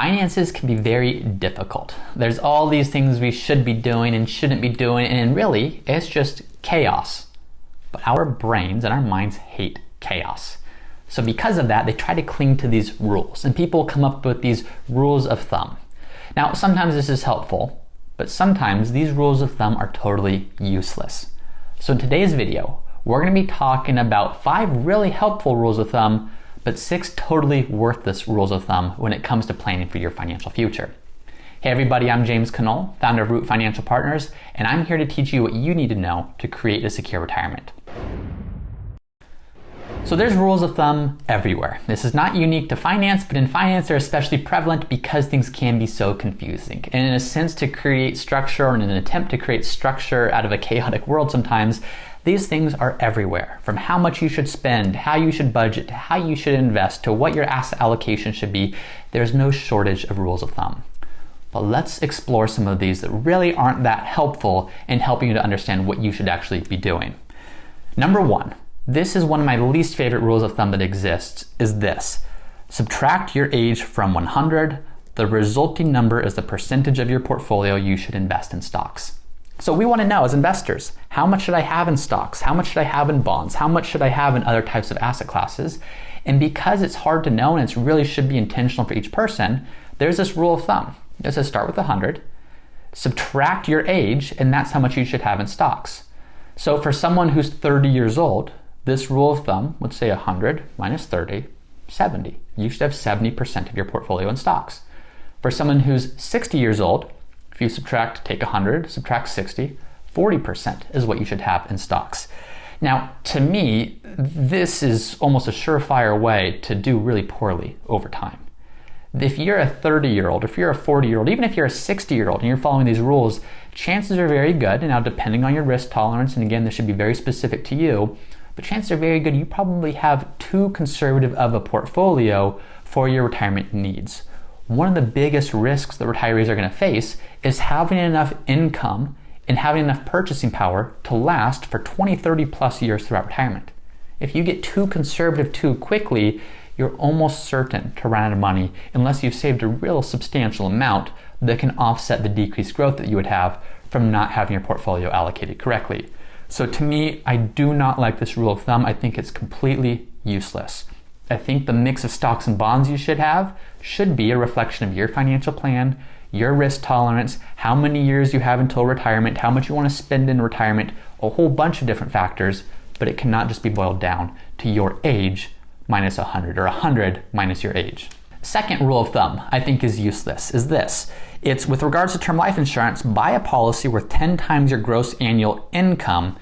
Finances can be very difficult. There's all these things we should be doing and shouldn't be doing, and really, it's just chaos. But our brains and our minds hate chaos. So because of that, they try to cling to these rules, and people come up with these rules of thumb. Now, sometimes this is helpful, but sometimes these rules of thumb are totally useless. So in today's video, we're going to be talking about 5 really helpful rules of thumb, but 6 totally worthless rules of thumb when it comes to planning for your financial future. Hey everybody, I'm James Knoll, founder of Root Financial Partners, and I'm here to teach you what you need to know to create a secure retirement. So there's rules of thumb everywhere. This is not unique to finance, but in finance they're especially prevalent because things can be so confusing. And in a sense, to create structure, or in an attempt to create structure out of a chaotic world sometimes, these things are everywhere. From how much you should spend, how you should budget, to how you should invest, to what your asset allocation should be, there's no shortage of rules of thumb. But let's explore some of these that really aren't that helpful in helping you to understand what you should actually be doing. Number 1. This is one of my least favorite rules of thumb that exists, is this. Subtract your age from 100. The resulting number is the percentage of your portfolio you should invest in stocks. So we want to know as investors, how much should I have in stocks? How much should I have in bonds? How much should I have in other types of asset classes? And because it's hard to know and it really should be intentional for each person, there's this rule of thumb. It says start with 100, subtract your age, and that's how much you should have in stocks. So for someone who's 30 years old, this rule of thumb would say 100 minus 30, 70. You should have 70% of your portfolio in stocks. For someone who's 60 years old, if you take 100, subtract 60, 40% is what you should have in stocks. Now, to me, this is almost a surefire way to do really poorly over time. If you're a 30-year-old, if you're a 40-year-old, even if you're a 60-year-old and you're following these rules, chances are very good, and now depending on your risk tolerance, and again, this should be very specific to you, but chances are very good you probably have too conservative of a portfolio for your retirement needs. One of the biggest risks that retirees are going to face is having enough income and having enough purchasing power to last for 20, 30 plus years throughout retirement. If you get too conservative too quickly, you're almost certain to run out of money unless you've saved a real substantial amount that can offset the decreased growth that you would have from not having your portfolio allocated correctly. So to me, I do not like this rule of thumb. I think it's completely useless. I think the mix of stocks and bonds you should have should be a reflection of your financial plan, your risk tolerance, how many years you have until retirement, how much you want to spend in retirement, a whole bunch of different factors, but it cannot just be boiled down to your age minus 100 or 100 minus your age. Second rule of thumb I think is useless is this. It's with regards to term life insurance, buy a policy worth 10 times your gross annual income,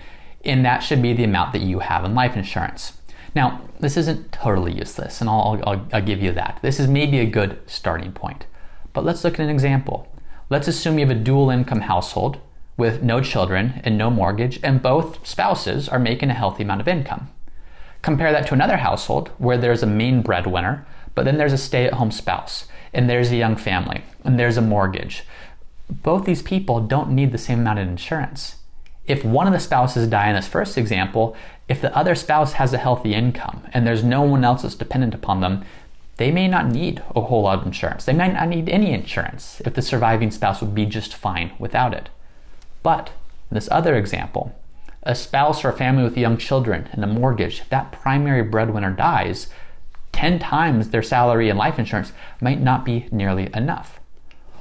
and that should be the amount that you have in life insurance. Now, this isn't totally useless, and I'll give you that. This is maybe a good starting point. But let's look at an example. Let's assume you have a dual income household with no children and no mortgage, and both spouses are making a healthy amount of income. Compare that to another household where there's a main breadwinner, but then there's a stay-at-home spouse, and there's a young family, and there's a mortgage. Both these people don't need the same amount of insurance. If one of the spouses die in this first example, if the other spouse has a healthy income and there's no one else that's dependent upon them, they may not need a whole lot of insurance. They might not need any insurance if the surviving spouse would be just fine without it. But in this other example, a spouse or a family with young children and a mortgage, if that primary breadwinner dies, 10 times their salary and life insurance might not be nearly enough.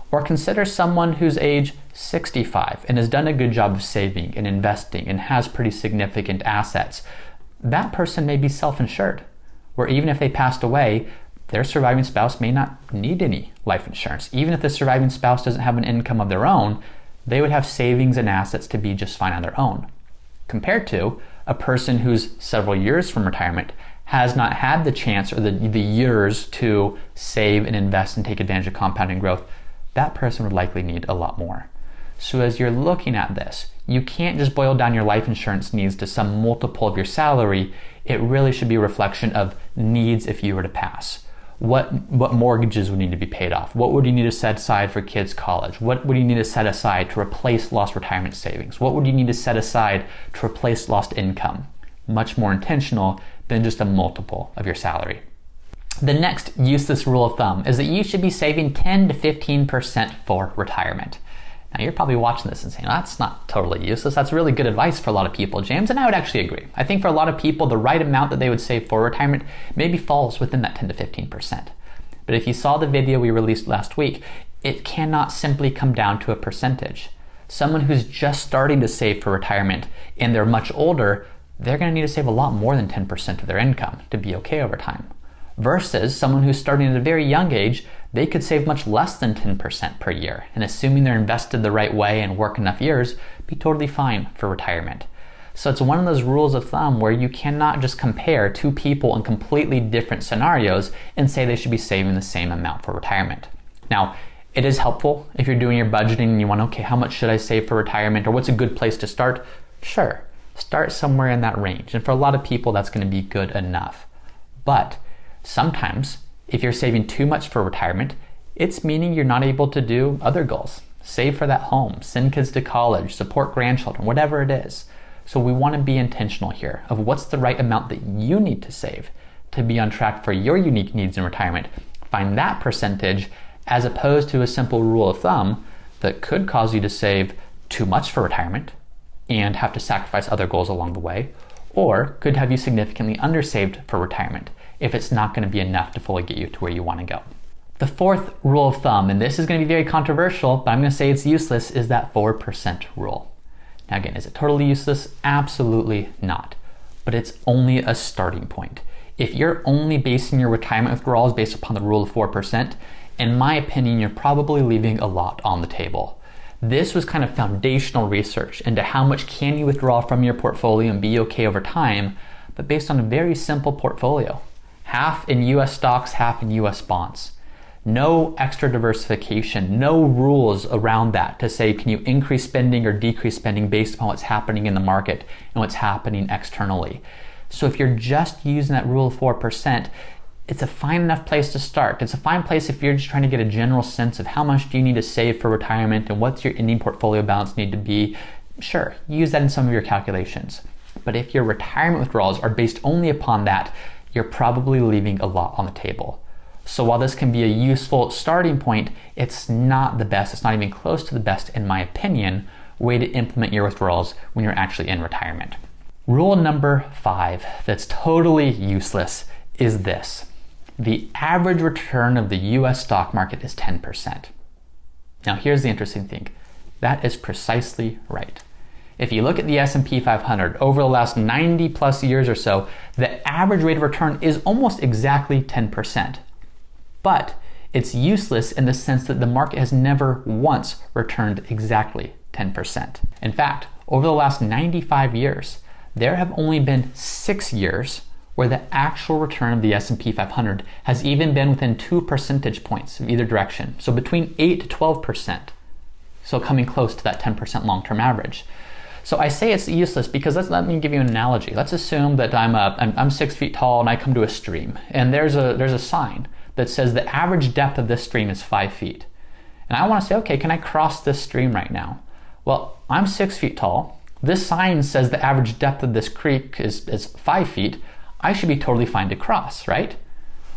Or consider someone who's age 65 and has done a good job of saving and investing and has pretty significant assets. That person may be self-insured, where even if they passed away, their surviving spouse may not need any life insurance. Even if the surviving spouse doesn't have an income of their own, they would have savings and assets to be just fine on their own. Compared to a person who's several years from retirement, has not had the chance or the years to save and invest and take advantage of compounding growth, that person would likely need a lot more. So as you're looking at this, you can't just boil down your life insurance needs to some multiple of your salary. It really should be a reflection of needs if you were to pass. What mortgages would need to be paid off? What would you need to set aside for kids' college? What would you need to set aside to replace lost retirement savings? What would you need to set aside to replace lost income? Much more intentional than just a multiple of your salary. The next useless rule of thumb is that you should be saving 10 to 15% for retirement. Now you're probably watching this and saying, that's not totally useless. That's really good advice for a lot of people, James, and I would actually agree. I think for a lot of people, the right amount that they would save for retirement maybe falls within that 10 to 15%. But if you saw the video we released last week, it cannot simply come down to a percentage. Someone who's just starting to save for retirement and they're much older, they're going to need to save a lot more than 10% of their income to be okay over time. Versus someone who's starting at a very young age, they could save much less than 10% per year, and assuming they're invested the right way and work enough years, be totally fine for retirement. So it's one of those rules of thumb where you cannot just compare two people in completely different scenarios and say they should be saving the same amount for retirement. Now, it is helpful if you're doing your budgeting and you want, okay, how much should I save for retirement, or what's a good place to start? Sure, start somewhere in that range. And for a lot of people, that's going to be good enough. But sometimes, if you're saving too much for retirement, it's meaning you're not able to do other goals. Save for that home, send kids to college, support grandchildren, whatever it is. So we want to be intentional here of what's the right amount that you need to save to be on track for your unique needs in retirement. Find that percentage as opposed to a simple rule of thumb that could cause you to save too much for retirement and have to sacrifice other goals along the way, or could have you significantly undersaved for retirement if it's not going to be enough to fully get you to where you want to go. The fourth rule of thumb, and this is going to be very controversial, but I'm going to say it's useless, is that 4% rule. Now again, is it totally useless? Absolutely not. But it's only a starting point. If you're only basing your retirement withdrawals based upon the rule of 4%, in my opinion, you're probably leaving a lot on the table. This was kind of foundational research into how much can you withdraw from your portfolio and be okay over time, but based on a very simple portfolio. Half in US stocks, half in US bonds. No extra diversification, no rules around that to say, can you increase spending or decrease spending based upon what's happening in the market and what's happening externally. So if you're just using that rule of 4%, it's a fine enough place to start. It's a fine place if you're just trying to get a general sense of how much do you need to save for retirement and what's your ending portfolio balance need to be. Sure, use that in some of your calculations. But if your retirement withdrawals are based only upon that, you're probably leaving a lot on the table. So while this can be a useful starting point, it's not the best, it's not even close to the best, in my opinion, way to implement your withdrawals when you're actually in retirement. Rule number 5 that's totally useless is this. The average return of the US stock market is 10%. Now here's the interesting thing. That is precisely right. If you look at the S&P 500 over the last 90 plus years or so, the average rate of return is almost exactly 10%. But it's useless in the sense that the market has never once returned exactly 10%. In fact, over the last 95 years, there have only been 6 years where the actual return of the S&P 500 has even been within 2 percentage points of either direction. So between 8 to 12%. So coming close to that 10% long-term average. So I say it's useless because let me give you an analogy. Let's assume that I'm 6 feet tall and I come to a stream, and there's a sign that says the average depth of this stream is 5 feet. And I want to say, okay, can I cross this stream right now? Well, I'm 6 feet tall. This sign says the average depth of this creek is 5 feet. I should be totally fine to cross, right?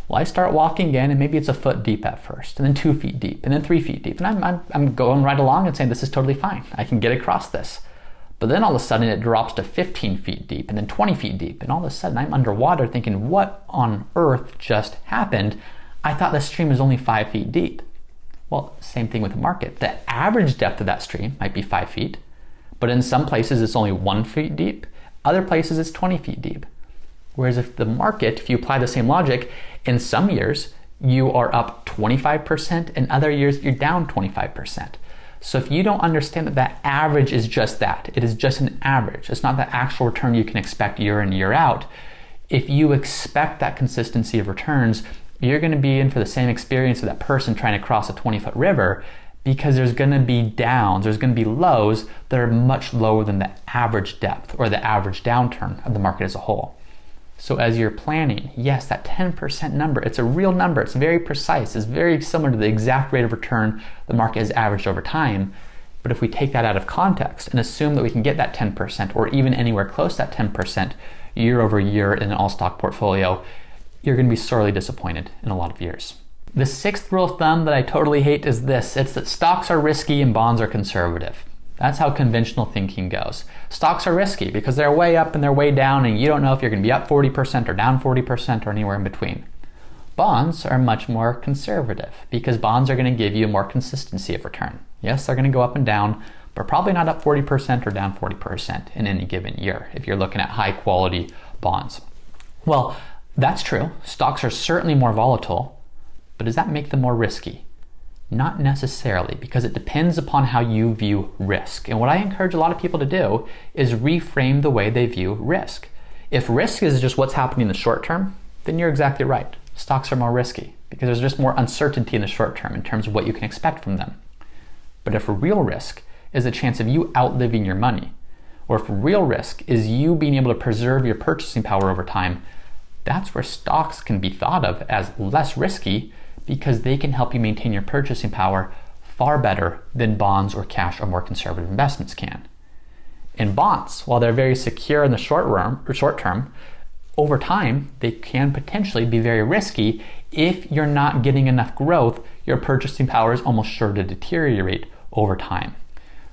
Well, I start walking in and maybe it's a foot deep at first, and then 2 feet deep, and then 3 feet deep. And I'm going right along and saying this is totally fine. I can get across this. But then all of a sudden it drops to 15 feet deep and then 20 feet deep. And all of a sudden I'm underwater thinking, what on earth just happened? I thought the stream was only 5 feet deep. Well, same thing with the market. The average depth of that stream might be 5 feet, but in some places it's only 1 foot deep. Other places it's 20 feet deep. Whereas if the market, if you apply the same logic, in some years you are up 25%, and other years you're down 25%. So if you don't understand that that average is just that, it is just an average, it's not the actual return you can expect year in, year out. If you expect that consistency of returns, you're going to be in for the same experience of that person trying to cross a 20-foot river, because there's going to be downs, there's going to be lows that are much lower than the average depth or the average downturn of the market as a whole. So as you're planning, yes, that 10% number, it's a real number, it's very precise, it's very similar to the exact rate of return the market has averaged over time. But if we take that out of context and assume that we can get that 10% or even anywhere close to that 10% year over year in an all stock portfolio, you're going to be sorely disappointed in a lot of years. The sixth rule of thumb that I totally hate is this. It's that stocks are risky and bonds are conservative. That's how conventional thinking goes. Stocks are risky because they're way up and they're way down, and you don't know if you're going to be up 40% or down 40% or anywhere in between. Bonds are much more conservative because bonds are going to give you more consistency of return. Yes, they're going to go up and down, but probably not up 40% or down 40% in any given year if you're looking at high quality bonds. Well, that's true. Stocks are certainly more volatile, but does that make them more risky? Not necessarily, because it depends upon how you view risk. And what I encourage a lot of people to do is reframe the way they view risk. If risk is just what's happening in the short term, then you're exactly right. Stocks are more risky because there's just more uncertainty in the short term in terms of what you can expect from them. But if real risk is the chance of you outliving your money, or if real risk is you being able to preserve your purchasing power over time, that's where stocks can be thought of as less risky because they can help you maintain your purchasing power far better than bonds or cash or more conservative investments can. In bonds, while they're very secure in the short term, over time, they can potentially be very risky. If you're not getting enough growth, your purchasing power is almost sure to deteriorate over time.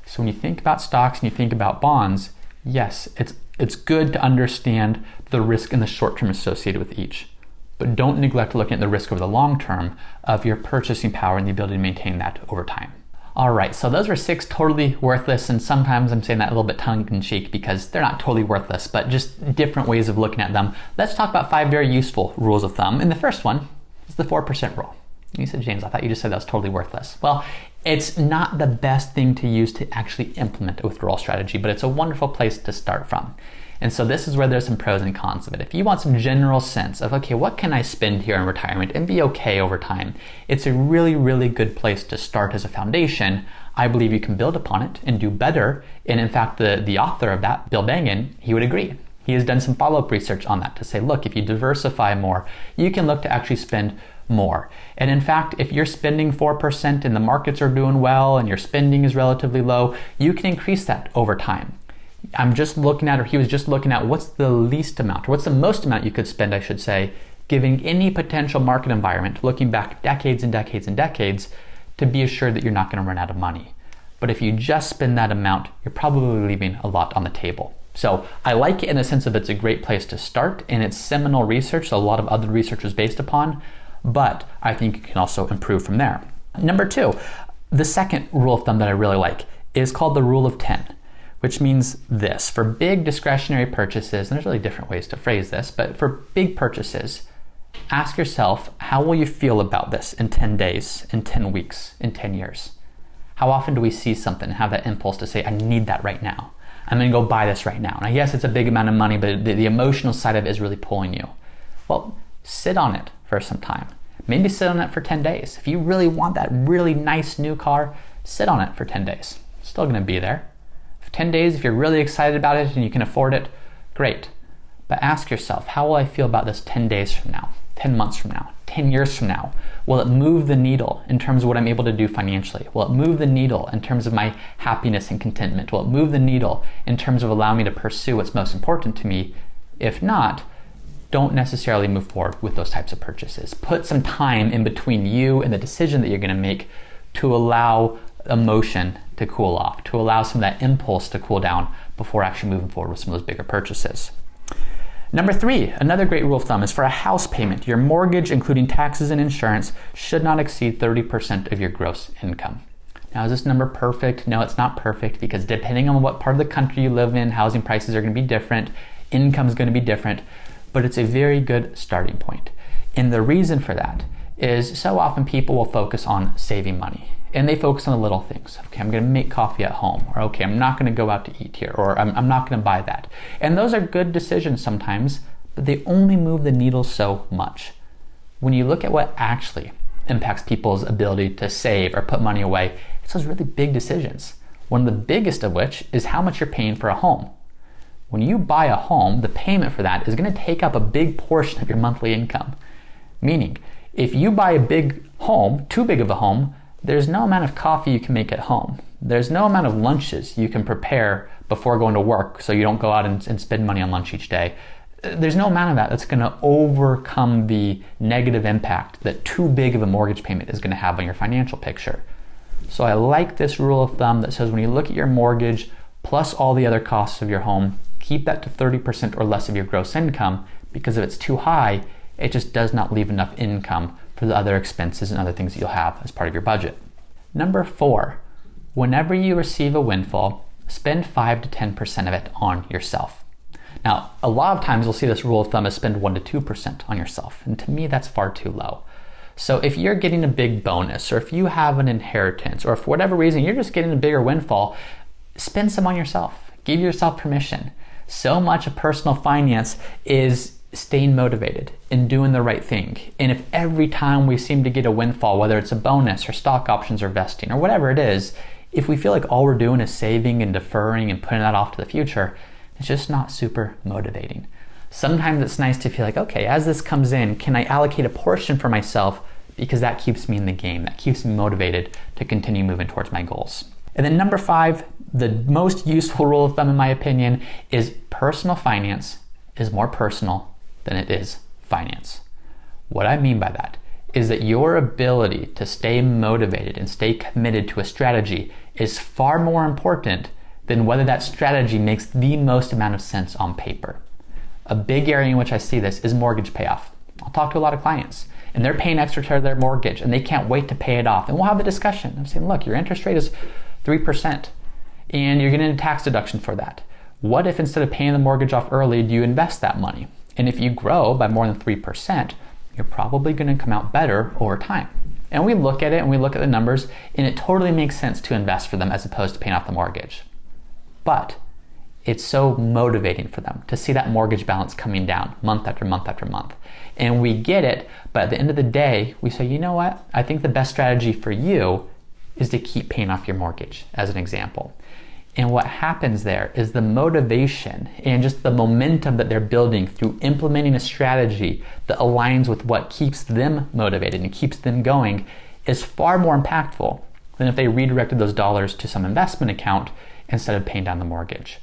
So when you think about stocks and you think about bonds, yes, it's good to understand the risk in the short term associated with each. But don't neglect looking at the risk over the long term of your purchasing power and the ability to maintain that over time. All right, so those were 6 totally worthless, and sometimes I'm saying that a little bit tongue-in-cheek because they're not totally worthless, but just different ways of looking at them. Let's talk about 5 very useful rules of thumb. And the first one is the 4% rule. You said, James, I thought you just said that was totally worthless. Well, it's not the best thing to use to actually implement a withdrawal strategy, but it's a wonderful place to start from. And so this is where there's some pros and cons of it. If you want some general sense of, okay, what can I spend here in retirement and be okay over time? It's a really, really good place to start as a foundation. I believe you can build upon it and do better. And in fact, the author of that, Bill Bengen, he would agree. He has done some follow-up research on that to say, look, if you diversify more, you can look to actually spend more. And in fact, if you're spending 4% and the markets are doing well and your spending is relatively low, you can increase that over time. He was just looking at what's the least amount, or what's the most amount you could spend, I should say, given any potential market environment, looking back decades and decades and decades to be assured that you're not going to run out of money. But if you just spend that amount, you're probably leaving a lot on the table. So I like it in the sense of it's a great place to start, and it's seminal research, so a lot of other research was based upon, but I think you can also improve from there. Number 2, the second rule of thumb that I really like is called the rule of 10. Which means this: for big discretionary purchases, and there's really different ways to phrase this, but for big purchases, ask yourself, how will you feel about this in 10 days, in 10 weeks, in 10 years? How often do we see something and have that impulse to say, I need that right now. I'm gonna go buy this right now. And yes, it's a big amount of money, but the emotional side of it is really pulling you. Well, sit on it for some time. Maybe sit on it for 10 days. If you really want that really nice new car, sit on it for 10 days. It's still gonna be there. 10 days, if you're really excited about it and you can afford it, great. But ask yourself, how will I feel about this 10 days from now, 10 months from now, 10 years from now? Will it move the needle in terms of what I'm able to do financially? Will it move the needle in terms of my happiness and contentment? Will it move the needle in terms of allowing me to pursue what's most important to me? If not, don't necessarily move forward with those types of purchases. Put some time in between you and the decision that you're going to make to allow emotion to cool off, to allow some of that impulse to cool down before actually moving forward with some of those bigger purchases. Number 3, another great rule of thumb is for a house payment, your mortgage, including taxes and insurance, should not exceed 30% of your gross income. Now, is this number perfect? No, it's not perfect, because depending on what part of the country you live in, housing prices are going to be different, income is going to be different, but it's a very good starting point. And the reason for that is so often people will focus on saving money. And they focus on the little things. Okay, I'm going to make coffee at home, or okay, I'm not going to go out to eat here, or I'm not going to buy that. And those are good decisions sometimes, but they only move the needle so much. When you look at what actually impacts people's ability to save or put money away, it's those really big decisions. One of the biggest of which is how much you're paying for a home. When you buy a home, the payment for that is going to take up a big portion of your monthly income. Meaning, if you buy a big home, too big of a home, there's no amount of coffee you can make at home. There's no amount of lunches you can prepare before going to work so you don't go out and spend money on lunch each day. there's no amount of that that's going to overcome the negative impact that too big of a mortgage payment is going to have on your financial picture. So I like this rule of thumb that says when you look at your mortgage plus all the other costs of your home, keep that to 30% or less of your gross income, because if it's too high, it just does not leave enough income for the other expenses and other things that you'll have as part of your budget. Number 4, whenever you receive a windfall, spend 5 to 10% of it on yourself. Now, a lot of times you'll see this rule of thumb is spend 1 to 2% on yourself, and to me that's far too low. So if you're getting a big bonus, or if you have an inheritance, or for whatever reason you're just getting a bigger windfall, spend some on yourself. Give yourself permission. So much of personal finance is staying motivated and doing the right thing. And if every time we seem to get a windfall, whether it's a bonus or stock options or vesting or whatever it is, if we feel like all we're doing is saving and deferring and putting that off to the future, it's just not super motivating. Sometimes it's nice to feel like, okay, as this comes in, can I allocate a portion for myself, because that keeps me in the game, that keeps me motivated to continue moving towards my goals. And then number 5, the most useful rule of thumb in my opinion is personal finance is more personal than it is finance. What I mean by that is that your ability to stay motivated and stay committed to a strategy is far more important than whether that strategy makes the most amount of sense on paper. A big area in which I see this is mortgage payoff. I'll talk to a lot of clients and they're paying extra to their mortgage and they can't wait to pay it off. And we'll have the discussion. I'm saying, look, your interest rate is 3% and you're getting a tax deduction for that. What if instead of paying the mortgage off early, do you invest that money? And if you grow by more than 3%, you're probably going to come out better over time. And we look at it and we look at the numbers and it totally makes sense to invest for them as opposed to paying off the mortgage. But it's so motivating for them to see that mortgage balance coming down month after month after month. And we get it, but at the end of the day, we say, you know what? I think the best strategy for you is to keep paying off your mortgage, as an example. And what happens there is the motivation and just the momentum that they're building through implementing a strategy that aligns with what keeps them motivated and keeps them going is far more impactful than if they redirected those dollars to some investment account instead of paying down the mortgage.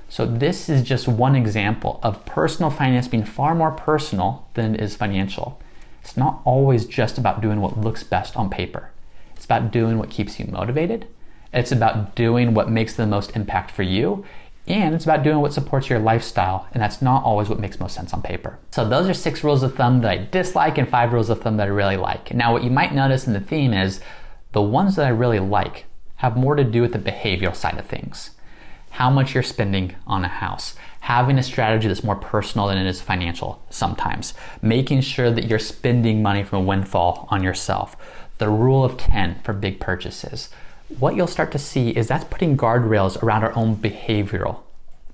So this is just one example of personal finance being far more personal than it is financial. It's not always just about doing what looks best on paper. It's about doing what keeps you motivated. It's about doing what makes the most impact for you. And it's about doing what supports your lifestyle. And that's not always what makes most sense on paper. So those are 6 rules of thumb that I dislike and 5 rules of thumb that I really like. Now what you might notice in the theme is the ones that I really like have more to do with the behavioral side of things. How much you're spending on a house, having a strategy that's more personal than it is financial sometimes, making sure that you're spending money from a windfall on yourself, the rule of 10 for big purchases. What you'll start to see is that's putting guardrails around our own behavioral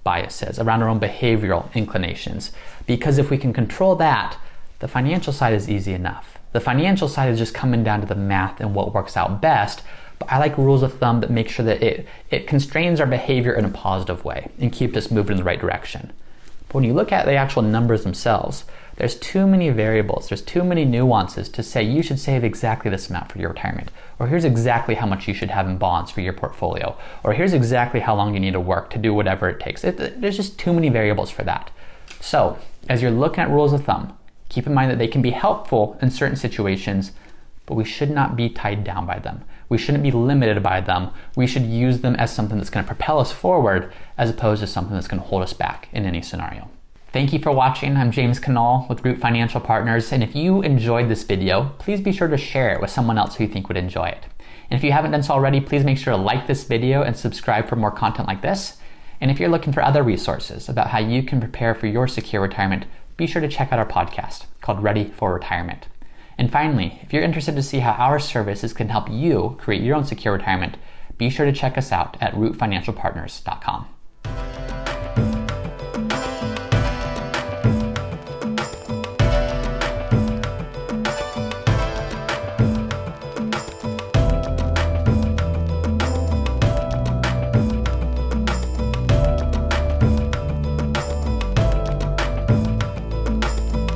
biases, around our own behavioral inclinations. Because if we can control that, the financial side is easy enough. The financial side is just coming down to the math and what works out best. But I like rules of thumb that make sure that it constrains our behavior in a positive way and keeps us moving in the right direction. But when you look at the actual numbers themselves, there's too many variables, there's too many nuances to say you should save exactly this amount for your retirement, or here's exactly how much you should have in bonds for your portfolio, or here's exactly how long you need to work to do whatever it takes. There's just too many variables for that. So as you're looking at rules of thumb, keep in mind that they can be helpful in certain situations, but we should not be tied down by them. We shouldn't be limited by them. We should use them as something that's going to propel us forward as opposed to something that's going to hold us back in any scenario. Thank you for watching. I'm James Canal with Root Financial Partners. And if you enjoyed this video, please be sure to share it with someone else who you think would enjoy it. And if you haven't done so already, please make sure to like this video and subscribe for more content like this. And if you're looking for other resources about how you can prepare for your secure retirement, be sure to check out our podcast called Ready for Retirement. And finally, if you're interested to see how our services can help you create your own secure retirement, be sure to check us out at rootfinancialpartners.com.